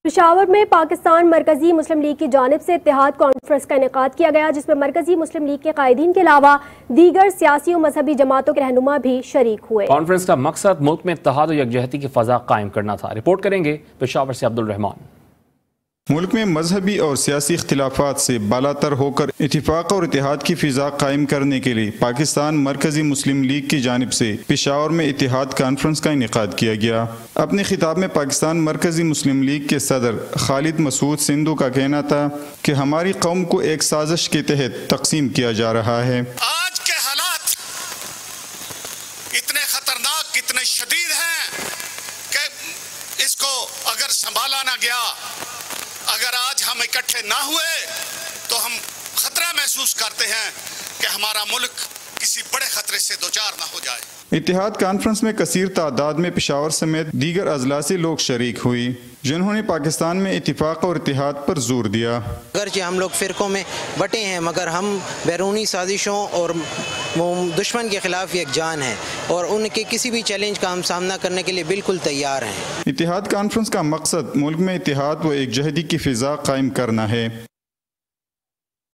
پشاور میں پاکستان مرکزی مسلم لیگ کی جانب سے اتحاد کانفرنس کا انعقاد کیا گیا، جس میں مرکزی مسلم لیگ کے قائدین کے علاوہ دیگر سیاسی و مذہبی جماعتوں کے رہنما بھی شریک ہوئے۔ کانفرنس کا مقصد ملک میں اتحاد و یکجہتی کی فضا قائم کرنا تھا۔ رپورٹ کریں گے پشاور سے عبد الرحمان۔ ملک میں مذہبی اور سیاسی اختلافات سے بالاتر ہو کر اتفاق اور اتحاد کی فضا قائم کرنے کے لیے پاکستان مرکزی مسلم لیگ کی جانب سے پشاور میں اتحاد کانفرنس کا انعقاد کیا گیا۔ اپنے خطاب میں پاکستان مرکزی مسلم لیگ کے صدر خالد مسعود سندھو کا کہنا تھا کہ ہماری قوم کو ایک سازش کے تحت تقسیم کیا جا رہا ہے۔ آج کے حالات اتنے خطرناک، اتنے شدید ہیں کہ اس کو اگر سنبھالا نہ گیا، اگر آج ہم اکٹھے نہ ہوئے تو ہم خطرہ محسوس کرتے ہیں کہ ہمارا ملک کسی بڑے خطرے سے دوچار نہ ہو جائے۔ اتحاد کانفرنس میں کثیر تعداد میں پشاور سمیت دیگر اضلاع سے لوگ شریک ہوئی، جنہوں نے پاکستان میں اتفاق اور اتحاد پر زور دیا۔ اگرچہ ہم لوگ فرقوں میں بٹے ہیں، مگر ہم بیرونی سازشوں اور دشمن کے خلاف یکجان ہیں اور ان کے کسی بھی چیلنج کا ہم سامنا کرنے کے لیے بالکل تیار ہیں۔ اتحاد کانفرنس کا مقصد ملک میں اتحاد و یکجہتی کی فضا قائم کرنا ہے۔